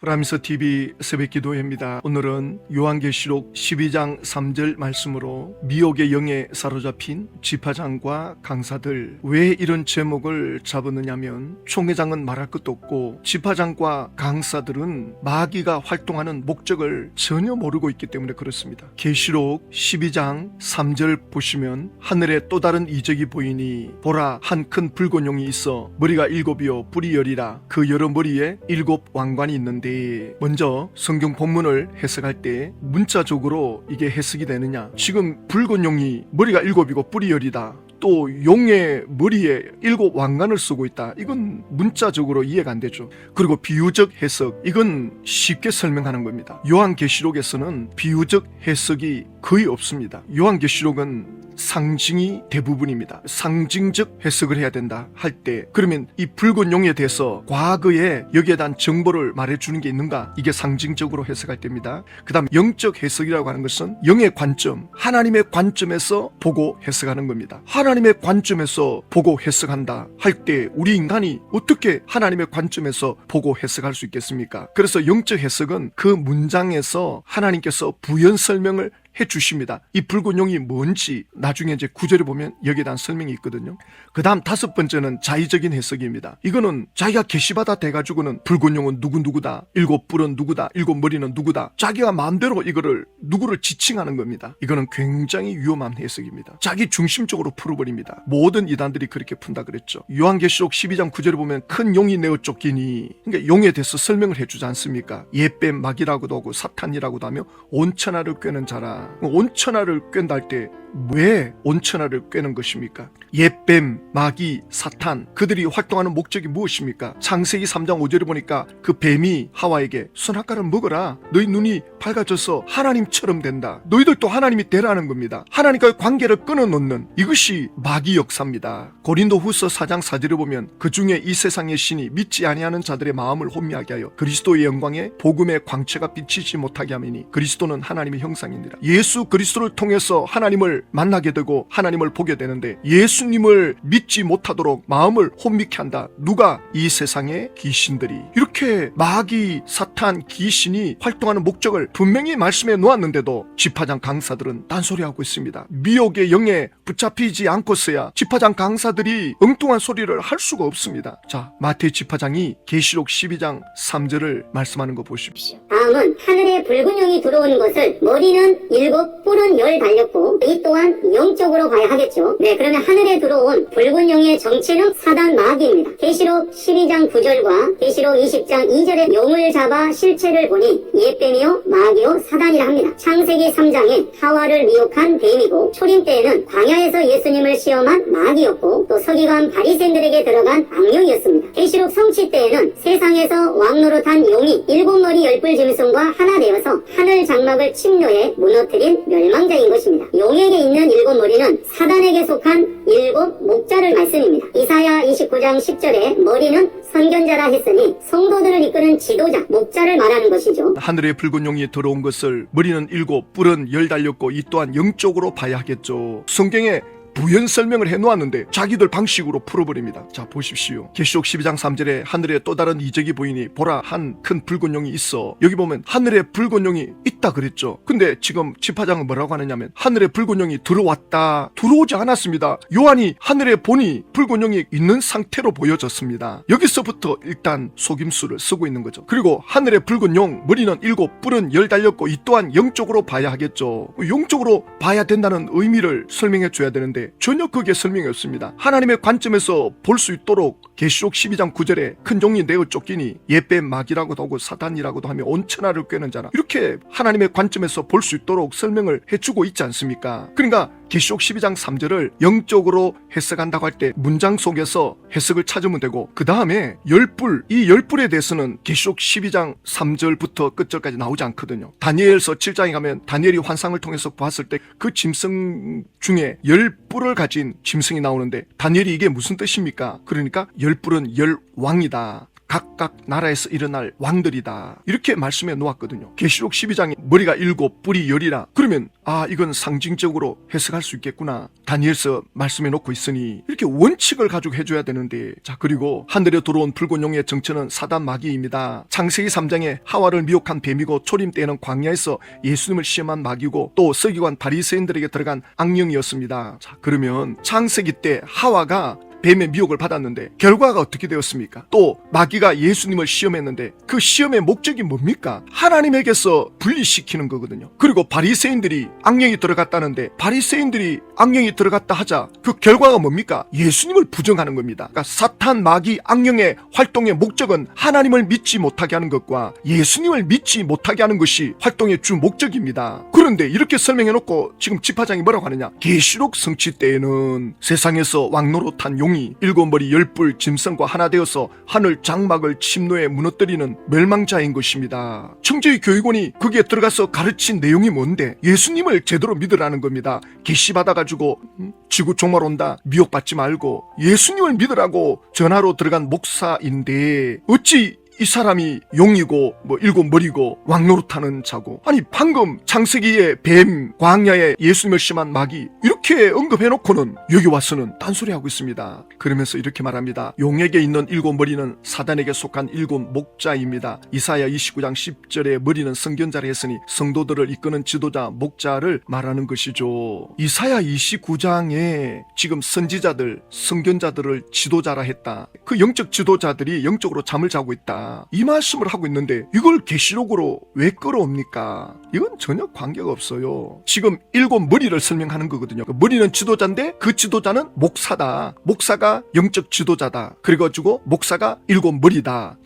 프라미스 TV 새벽기도회입니다. 오늘은 요한계시록 12장 3절 말씀으로 미혹의 영에 사로잡힌 지파장과 강사들, 왜 이런 제목을 잡았느냐면 총회장은 말할 것도 없고 지파장과 강사들은 마귀가 활동하는 목적을 전혀 모르고 있기 때문에 그렇습니다. 계시록 12장 3절 보시면 하늘에 또 다른 이적이 보이니 보라, 한 큰 붉은 용이 있어 머리가 7이요 뿔이 10이라 그 여러 머리에 7 왕관이 있는데, 먼저 성경 본문을 해석할 때 문자적으로 이게 해석이 되느냐, 지금 붉은 용이 머리가 7이고 뿔이 10이다, 또 용의 머리에 7 왕관을 쓰고 있다, 이건 문자적으로 이해가 안 되죠. 그리고 비유적 해석, 이건 쉽게 설명하는 겁니다. 요한계시록에서는 비유적 해석이 거의 없습니다. 요한계시록은 상징이 대부분입니다. 상징적 해석을 해야 된다 할 때, 그러면 이 붉은 용에 대해서 과거에 여기에 대한 정보를 말해주는 게 있는가, 이게 상징적으로 해석할 때입니다. 그 다음 영적 해석이라고 하는 것은 영의 관점, 하나님의 관점에서 보고 해석하는 겁니다. 하나님의 관점에서 보고 해석한다 할 때 우리 인간이 어떻게 하나님의 관점에서 보고 해석할 수 있겠습니까? 그래서 영적 해석은 그 문장에서 하나님께서 부연 설명을 해주십니다. 이 붉은 용이 뭔지 나중에 이제 9절에 보면 여기에 대한 설명이 있거든요. 그 다음 5번째는 자의적인 해석입니다. 이거는 자기가 계시받아 돼가지고는 붉은 용은 누구다, 7 뿔은 누구다, 7 머리는 누구다, 자기가 마음대로 이거를 누구를 지칭하는 겁니다. 이거는 굉장히 위험한 해석입니다. 자기 중심적으로 풀어버립니다. 모든 이단들이 그렇게 푼다 그랬죠. 요한계시록 12장 9절에 보면 큰 용이 내어 쫓기니, 그러니까 용에 대해서 설명을 해주지 않습니까? 옛뱀 마귀라고도 하고 사탄이라고도 하며 온천하를 꿰는 자라. 온천하를 꿰는다 할 때 왜 온천하를 꿰는 것입니까? 옛뱀, 마귀, 사탄, 그들이 활동하는 목적이 무엇입니까? 창세기 3장 5절에 보니까 그 뱀이 하와에게 선악과를 먹어라, 너희 눈이 밝아져서 하나님처럼 된다, 너희들도 하나님이 되라는 겁니다. 하나님과의 관계를 끊어놓는, 이것이 마귀 역사입니다. 고린도후서 4장 4절에 보면 그 중에 이 세상의 신이 믿지 아니하는 자들의 마음을 혼미하게 하여 그리스도의 영광에 복음의 광채가 비치지 못하게 하미니 그리스도는 하나님의 형상이니라. 예수 그리스도를 통해서 하나님을 만나게 되고 하나님을 보게 되는데, 예수님을 믿지 못하도록 마음을 혼미케 한다. 누가? 이 세상의 귀신들이. 이렇게 마귀, 사탄, 귀신이 활동하는 목적을 분명히 말씀해 놓았는데도 지파장 강사들은 딴소리하고 있습니다. 미혹의 영에 붙잡히지 않고서야 지파장 강사들이 엉뚱한 소리를 할 수가 없습니다. 자, 마태 지파장이 계시록 12장 3절을 말씀하는 거 보십시오. 다음은 하늘에 붉은 용이 들어온 것을 머리는 7, 뿔은 10 달렸고 이 또한 영적으로 봐야 하겠죠. 네, 그러면 하늘에 들어온 붉은 용의 정체는 사단 마귀입니다. 계시록 12장 9절과 계시록 20장 2절에 용을 잡아 실체를 보니 옛뱀이요 마귀요 사단이라 합니다. 창세기 3장에 하와를 미혹한 뱀이고, 초림 때에는 광야에서 예수님을 시험한 마귀였고, 또 서기관 바리새인들에게 들어간 악령이었습니다. 계시록 성취 때에는 세상에서 왕노릇한 용이 7머리 10뿔 짐승과 하나 되어서 하늘 장막을 침노해 무너뜨린 멸망자인 것입니다. 용에게 있는 7머리는 사단에게 속한 7 목자를 말씀입니다. 이사야 29장 10절에 머리는 선견자라 했으니 성도들을 이끄는 지도자, 목자를 말하는 것이죠. 하늘에 붉은 용이 들어온 것을 머리는 7, 뿔은 10 달렸고 이 또한 영적으로 봐야 하겠죠. 성경에 부연 설명을 해놓았는데 자기들 방식으로 풀어버립니다. 자, 보십시오. 계시록 12장 3절에 하늘에 또 다른 이적이 보이니 보라, 한 큰 붉은 용이 있어. 여기 보면 하늘에 붉은 용이 있다 그랬죠. 근데 지금 지파장은 뭐라고 하느냐면 하늘에 붉은 용이 들어왔다, 들어오지 않았습니다. 요한이 하늘에 보니 붉은 용이 있는 상태로 보여졌습니다. 여기서부터 일단 속임수를 쓰고 있는 거죠. 그리고 하늘에 붉은 용, 머리는 7, 뿔은 10 달렸고 이 또한 영적으로 봐야 하겠죠. 영적으로 봐야 된다는 의미를 설명해 줘야 되는데 전혀 그게 설명이 없습니다. 하나님의 관점에서 볼 수 있도록 계시록 12장 9절에 큰 종이 내어 쫓기니 옛뱀 마귀라고도 하고 사단이라고도 하며 온천하를 꿰는 자라, 이렇게 하나님의 관점에서 볼 수 있도록 설명을 해주고 있지 않습니까? 그러니까 계시록 12장 3절을 영적으로 해석한다고 할 때 문장 속에서 해석을 찾으면 되고, 그 다음에 10뿔, 이 10뿔에 대해서는 계시록 12장 3절부터 끝절까지 나오지 않거든요. 다니엘서 7장에 가면 다니엘이 환상을 통해서 봤을 때 그 짐승 중에 10뿔을 가진 짐승이 나오는데 다니엘이 이게 무슨 뜻입니까? 그러니까 10뿔은 10왕이다. 각각 나라에서 일어날 왕들이다. 이렇게 말씀해 놓았거든요. 계시록 12장에 머리가 7, 뿔이 10이라. 그러면 이건 상징적으로 해석할 수 있겠구나. 다니엘서 말씀해 놓고 있으니 이렇게 원칙을 가지고 해줘야 되는데, 자, 그리고 하늘에 들어온 붉은 용의 정체는 사단 마귀입니다. 창세기 3장에 하와를 미혹한 뱀이고 초림 때에는 광야에서 예수님을 시험한 마귀고 또 서기관 바리새인들에게 들어간 악령이었습니다. 자, 그러면 창세기 때 하와가 뱀의 미혹을 받았는데 결과가 어떻게 되었습니까? 또 마귀가 예수님을 시험했는데 그 시험의 목적이 뭡니까? 하나님에게서 분리시키는 거거든요. 그리고 바리새인들이 악령이 들어갔다는데 바리새인들이 악령이 들어갔다 하자 그 결과가 뭡니까? 예수님을 부정하는 겁니다. 그러니까 사탄, 마귀, 악령의 활동의 목적은 하나님을 믿지 못하게 하는 것과 예수님을 믿지 못하게 하는 것이 활동의 주 목적입니다. 그런데 이렇게 설명해놓고 지금 집화장이 뭐라고 하느냐? 계시록 성취 때에는 세상에서 왕노릇한 용이 7머리 10뿔 짐승과 하나 되어서 하늘 장막을 침노에 무너뜨리는 멸망자인 것입니다. 청지의 교육원이 거기에 들어가서 가르친 내용이 뭔데? 예수님을 제대로 믿으라는 겁니다. 계시 받아가지고 지구 종말 온다 미혹받지 말고 예수님을 믿으라고 전하러 들어간 목사인데 어찌 이 사람이 용이고 7머리고 왕노릇하는 자고, 아니 방금 창세기의 뱀, 광야에 예수님을 심한 마귀 이렇게 언급해놓고는 여기 와서는 딴소리하고 있습니다. 그러면서 이렇게 말합니다. 용에게 있는 7머리는 사단에게 속한 7 목자입니다. 이사야 29장 10절에 머리는 선견자라 했으니 성도들을 이끄는 지도자 목자를 말하는 것이죠. 이사야 29장에 지금 선지자들, 선견자들을 지도자라 했다. 그 영적 지도자들이 영적으로 잠을 자고 있다. 이 말씀을 하고 있는데 이걸 계시록으로 왜 끌어옵니까? 이건 전혀 관계가 없어요. 지금 7머리를 설명하는 거거든요. 그 머리는 지도자인데 그 지도자는 목사다. 목사가 영적 지도자다. 그래가지고 목사가 7머리다.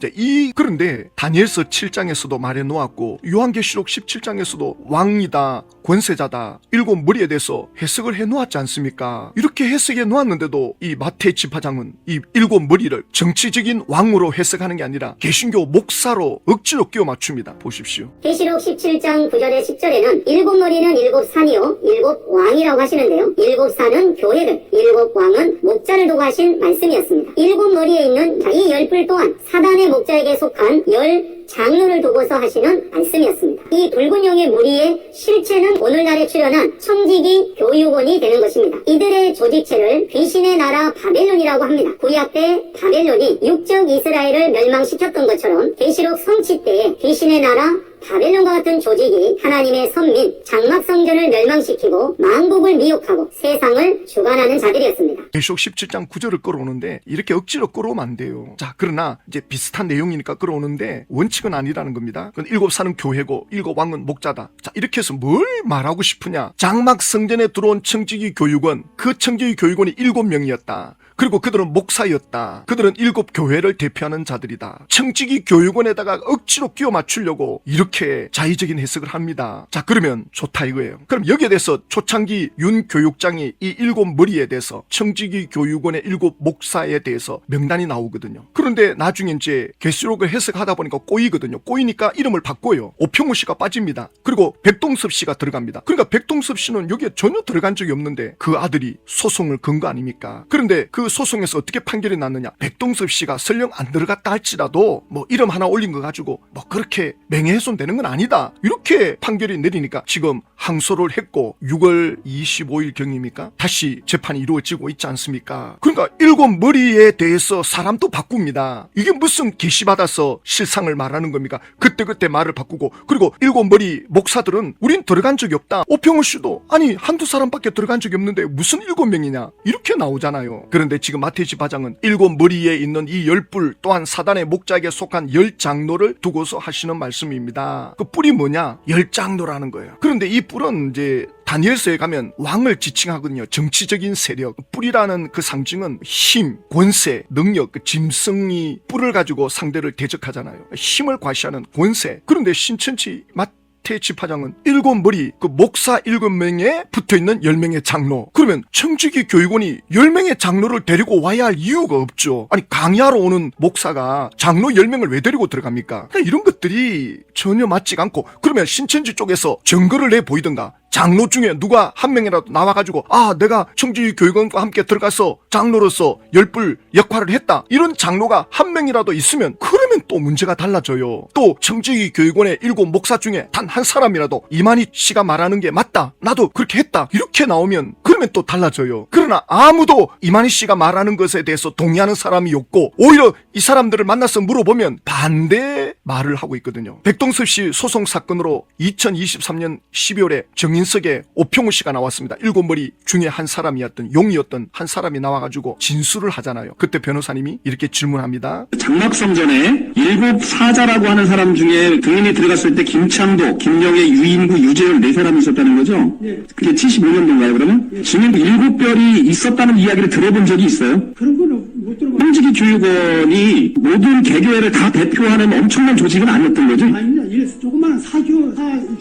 그런데 다니엘서 7장에서도 말해 놓았고 요한계시록 17장에서도 왕이다, 권세자다, 7머리에 대해서 해석을 해 놓았지 않습니까? 이렇게 해석해 놓았는데도 이 마태 집화장은 이 7머리를 정치적인 왕으로 해석하는 게 아니라 개신교 목사로 억지로 끼워 맞춥니다. 보십시오. 계시록 17장 9절에 10절에는 7머리는 7산이요 7왕이라고 하시는데요. 7산은 교회를, 7왕은 목자를 두고 하신 말씀이었습니다. 7머리에 있는 이 10뿔 또한 사단의 목자에게 속한 10 장로를 두고서 하시는 말씀이었습니다. 이 붉은 용의 무리의 실체는 오늘날에 출현한 청지기 교육원이 되는 것입니다. 이들의 조직체를 귀신의 나라 바벨론이라고 합니다. 구약 때 바벨론이 육적 이스라엘을 멸망시켰던 것처럼 계시록 성취 때에 귀신의 나라 바벨론과 같은 조직이 하나님의 선민 장막 성전을 멸망시키고 만국을 미혹하고 세상을 주관하는 자들이었습니다. 계시록 17장 9절을 끌어오는데 이렇게 억지로 끌어오면 안 돼요. 자, 그러나 이제 비슷한 내용이니까 끌어오는데 원칙은 아니라는 겁니다. 그건 7산은 교회고 7왕은 목자다. 자, 이렇게 해서 뭘 말하고 싶으냐? 장막 성전에 들어온 청지기 교육원, 그 청지기 교육원이 7명이었다. 그리고 그들은 목사였다. 그들은 7교회를 대표하는 자들이다. 청지기 교육원에다가 억지로 끼워 맞추려고 이렇게 자의적인 해석을 합니다. 자, 그러면 좋다 이거예요. 그럼 여기에 대해서 초창기 윤 교육장이 이 7머리에 대해서 청지기 교육원의 7 목사에 대해서 명단이 나오거든요. 그런데 나중에 이제 계시록을 해석하다 보니까 꼬이거든요. 꼬이니까 이름을 바꿔요. 오평우 씨가 빠집니다. 그리고 백동섭 씨가 들어갑니다. 그러니까 백동섭 씨는 여기에 전혀 들어간 적이 없는데 그 아들이 소송을 건 거 아닙니까? 그런데 그 소송에서 어떻게 판결이 났느냐? 백동섭 씨가 설령 안 들어갔다 할지라도 이름 하나 올린 거 가지고 그렇게 명예훼손되는 건 아니다. 이렇게 판결이 내리니까 지금 항소를 했고 6월 25일 경입니까? 다시 재판이 이루어지고 있지 않습니까? 그러니까 7머리에 대해서 사람도 바꿉니다. 이게 무슨 계시받아서 실상을 말하는 겁니까? 그때그때 말을 바꾸고, 그리고 7머리 목사들은 우린 들어간 적이 없다. 오평우 씨도 아니 한두 사람밖에 들어간 적이 없는데 무슨 7명이냐? 이렇게 나오잖아요. 그런데 지금 마태 집화장은 7머리에 있는 이 10뿔 또한 사단의 목자에게 속한 10장로를 두고서 하시는 말씀입니다. 그 뿔이 뭐냐? 10장로라는 거예요. 그런데 이 뿔은 이제 다니엘서에 가면 왕을 지칭하거든요. 정치적인 세력. 뿔이라는 그 상징은 힘, 권세, 능력, 그 짐승이 뿔을 가지고 상대를 대적하잖아요. 힘을 과시하는 권세. 그런데 신천지 마태 지파장은 7머리 그 목사 7명에 붙어있는 10명의 장로. 그러면 청지기 교육원이 10명의 장로를 데리고 와야 할 이유가 없죠. 아니 강의하러 오는 목사가 장로 10명을 왜 데리고 들어갑니까? 그러니까 이런 것들이 전혀 맞지가 않고, 그러면 신천지 쪽에서 증거를 내보이든가 장로 중에 누가 한 명이라도 나와가지고 내가 청지기 교육원과 함께 들어가서 장로로서 열불 역할을 했다, 이런 장로가 한 명이라도 있으면 그러면 또 문제가 달라져요. 또 청지기 교육원의 7 목사 중에 단 한 사람이라도 이만희 씨가 말하는 게 맞다, 나도 그렇게 했다, 이렇게 나오면 그러면 또 달라져요. 그러나 아무도 이만희 씨가 말하는 것에 대해서 동의하는 사람이 없고, 오히려 이 사람들을 만나서 물어보면 반대 말을 하고 있거든요. 백동섭 씨 소송 사건으로 2023년 12월에 정인석에 오평우 씨가 나왔습니다. 7머리 중에 한 사람이었던, 용이었던 한 사람이 나와가지고 진술을 하잖아요. 그때 변호사님이 이렇게 질문합니다. 장막성전에 7 사자라고 하는 사람 중에 등인이 들어갔을 때 김창도, 김영애, 유인구, 유재열 4사람이 있었다는 거죠? 예. 그게 75년도인가요, 그러면? 예. 증인 7별이 있었다는 이야기를 들어본 적이 있어요? 그런 거는 못 들어봤어요. 청지기 교육원이 모든 개교회를 다 대표하는 엄청난 조직은 아니었던 거죠? 아닙니다. 이래서 조그마한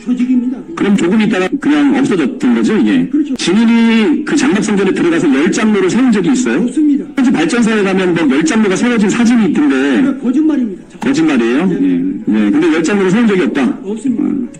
조직입니다. 그럼 조금 있다가 그냥 없어졌던 거죠, 이게? 그렇죠. 증인이 그 장막성전에 들어가서 10장로를 세운 적이 있어요? 없습니다. 현지 발전소에 가면 뭐 10장로가 세워진 사진이 있던데 그건 거짓말입니다. 거짓말이에요? 예. 예. 근데 10장로를 세운 적이 없다? 없습니다.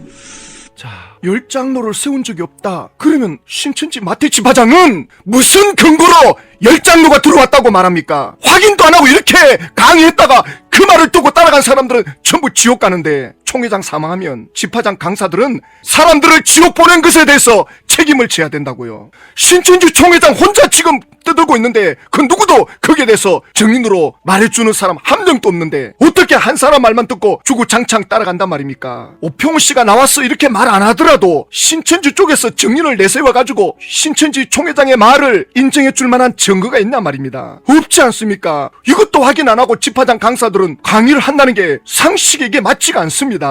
자, 10장로를 세운 적이 없다. 그러면 신천지 마태 지파장은 무슨 근거로 10장로가 들어왔다고 말합니까? 확인도 안 하고 이렇게 강의했다가 그 말을 두고 따라간 사람들은 전부 지옥 가는데, 총회장 사망하면 지파장 강사들은 사람들을 지옥 보낸 것에 대해서 책임을 져야 된다고요. 신천지 총회장 혼자 지금 떠들고 있는데 그 누구도 거기에 대해서 증인으로 말해주는 사람 한 명도 없는데 어떻게 한 사람 말만 듣고 주구장창 따라간단 말입니까? 오평우 씨가 나왔어 이렇게 말 안 하더라도 신천지 쪽에서 증인을 내세워가지고 신천지 총회장의 말을 인정해줄 만한 증거가 있단 말입니다. 없지 않습니까? 이것도 확인 안 하고 지파장 강사들은 강의를 한다는 게 상식에 이게 맞지가 않습니다.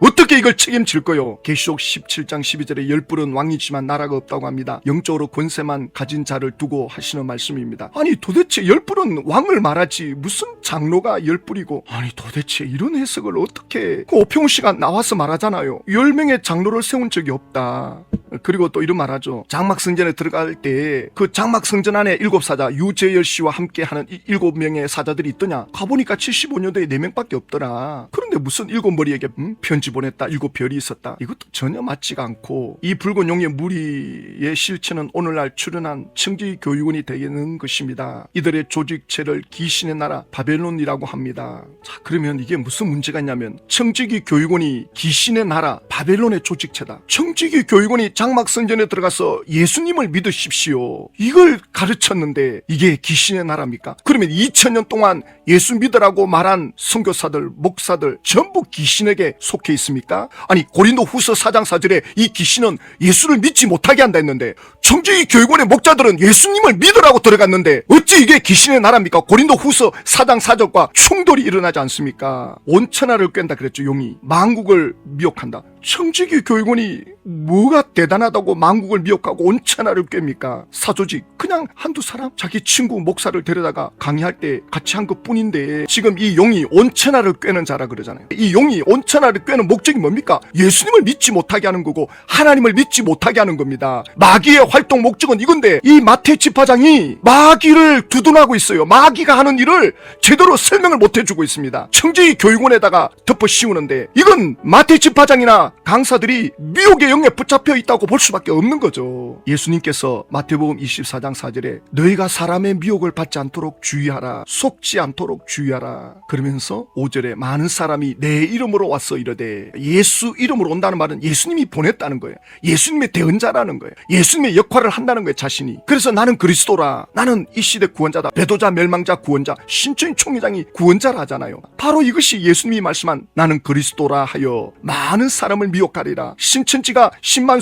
어떻게 이걸 책임질 거요? 계시록 17장 12절에 열불은 왕이지만 나라가 없다고 합니다. 영적으로 권세만 가진 자를 두고 하시는 말씀입니다. 아니 도대체 열불은 왕을 말하지 무슨 장로가 열불이고, 아니 도대체 이런 해석을 어떻게, 그 오평우 씨가 나와서 말하잖아요. 10명의 장로를 세운 적이 없다. 그리고 또 이런 말하죠. 장막성전에 들어갈 때 그 장막성전 안에 7사자 유재열 씨와 함께 하는 7명의 사자들이 있더냐? 가보니까 75년도에 4명밖에 없더라. 그런데 무슨 7머리에게 편지 보냈다, 7별이 있었다. 이것도 전혀 맞지가 않고, 이 붉은 용의 무리의 실체는 오늘날 출현한 청지기 교육원이 되는 것입니다. 이들의 조직체를 귀신의 나라 바벨론이라고 합니다. 자, 그러면 이게 무슨 문제가 있냐면, 청지기 교육원이 귀신의 나라 바벨론의 조직체다. 청지기 교육원이 장막성전에 들어가서 예수님을 믿으십시오, 이걸 가르쳤는데 이게 귀신의 나라입니까? 그러면 2000년 동안 예수 믿으라고 말한 선교사들, 목사들 전부 귀신에게 속해 있습니까? 아니 고린도 후서 4장 4절에 이 귀신은 예수를 믿지 못하게 한다 했는데, 청지기 교육원의 목자들은 예수님을 믿으라고 들어갔는데 어찌 이게 귀신의 나라입니까? 고린도 후서 4장 4절과 충돌이 일어나지 않습니까? 온천하를 꿰다 그랬죠. 용이 만국을 미혹한다. 청지기 교육원이 뭐가 대단하다고 만국을 미혹하고 온천하를 꿰입니까? 사조직 그냥 한두 사람 자기 친구 목사를 데려다가 강의할 때 같이 한 것뿐인데, 지금 이 용이 온천하를 꿰는 자라 그러잖아요. 이 용이 온천하를 꿰는 목적이 뭡니까? 예수님을 믿지 못하게 하는 거고 하나님을 믿지 못하게 하는 겁니다. 마귀의 활동 목적은 이건데, 이 마태 지파장이 마귀를 두둔하고 있어요. 마귀가 하는 일을 제대로 설명을 못 해주고 있습니다. 청지기 교육원에다가 덮어 씌우는데, 이건 마태 지파장이나 강사들이 미혹의 영에 붙잡혀 있다고 볼 수밖에 없는 거죠. 예수님께서 마태복음 24장 4절에 너희가 사람의 미혹을 받지 않도록 주의하라, 속지 않도록 주의하라, 그러면서 5절에 많은 사람이 내 이름으로 와서 이르되, 예수 이름으로 온다는 말은 예수님이 보냈다는 거예요. 예수님의 대언자라는 거예요. 예수님의 역할을 한다는 거예요, 자신이. 그래서 나는 그리스도라, 나는 이 시대 구원자다, 배도자 멸망자 구원자, 신천지 총회장이 구원자라 하잖아요. 바로 이것이 예수님이 말씀한 나는 그리스도라 하여 많은 사람을 미혹하리라. 신천지가 10만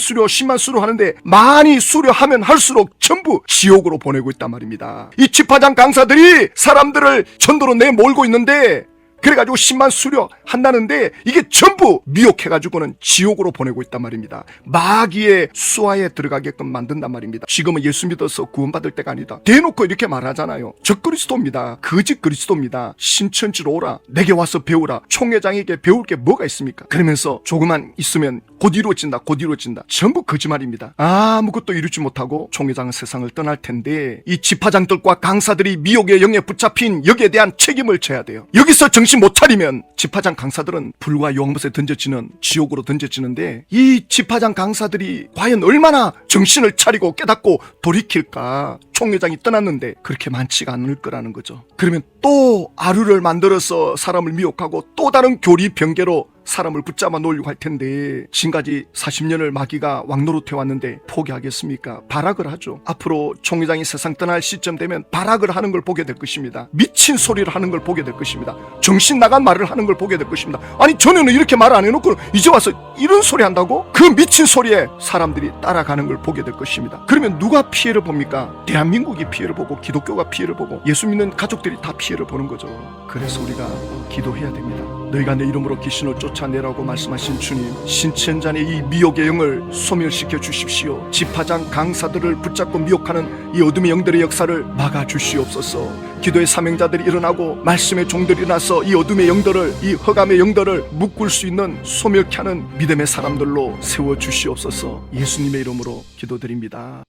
수료 하는데 많이 수료하면 할수록 전부 지옥으로 보내고 있단 말입니다. 이 지파장 강사들이 사람들을 전도로 내몰고 있는데, 그래가지고 10만 수료 한다는데 이게 전부 미혹해가지고는 지옥으로 보내고 있단 말입니다. 마귀의 수하에 들어가게끔 만든단 말입니다. 지금은 예수 믿어서 구원받을 때가 아니다, 대놓고 이렇게 말하잖아요. 적그리스도입니다. 거짓 그리스도입니다. 신천지로 오라, 내게 와서 배우라, 총회장에게 배울 게 뭐가 있습니까? 그러면서 조금만 있으면 곧 이루어진다, 곧 이루어진다. 전부 거짓말입니다. 아무것도 이루지 못하고 총회장은 세상을 떠날 텐데 이 지파장들과 강사들이 미혹의 영에 붙잡힌 여기에 대한 책임을 져야 돼요. 여기서 정신 못 차리면 지파장 강사들은 불과 용못에 던져지는 지옥으로 던져지는데 이 지파장 강사들이 과연 얼마나 정신을 차리고 깨닫고 돌이킬까. 총회장이 떠났는데 그렇게 많지가 않을 거라는 거죠. 그러면 또 아류를 만들어서 사람을 미혹하고 또 다른 교리 변개로 사람을 붙잡아 놓으려고 할 텐데 지금까지 40년을 마귀가 왕노릇해 왔는데 포기하겠습니까? 발악을 하죠. 앞으로 총회장이 세상 떠날 시점 되면 발악을 하는 걸 보게 될 것입니다. 미친 소리를 하는 걸 보게 될 것입니다. 정신 나간 말을 하는 걸 보게 될 것입니다. 아니 전에는 이렇게 말 안 해놓고 이제 와서 이런 소리 한다고? 그 미친 소리에 사람들이 따라가는 걸 보게 될 것입니다. 그러면 누가 피해를 봅니까? 대한민국이 피해를 보고 기독교가 피해를 보고 예수 믿는 가족들이 다 피해를 보는 거죠. 그래서 우리가 기도해야 됩니다. 너희가 내 이름으로 귀신을 쫓아내라고 말씀하신 주님, 신천잔의 이 미혹의 영을 소멸시켜 주십시오. 지파장 강사들을 붙잡고 미혹하는 이 어둠의 영들의 역사를 막아 주시옵소서. 기도의 사명자들이 일어나고 말씀의 종들이 일어나서 이 어둠의 영들을, 이 흑암의 영들을 묶을 수 있는 소멸케 하는 믿음의 사람들로 세워 주시옵소서. 예수님의 이름으로 기도드립니다.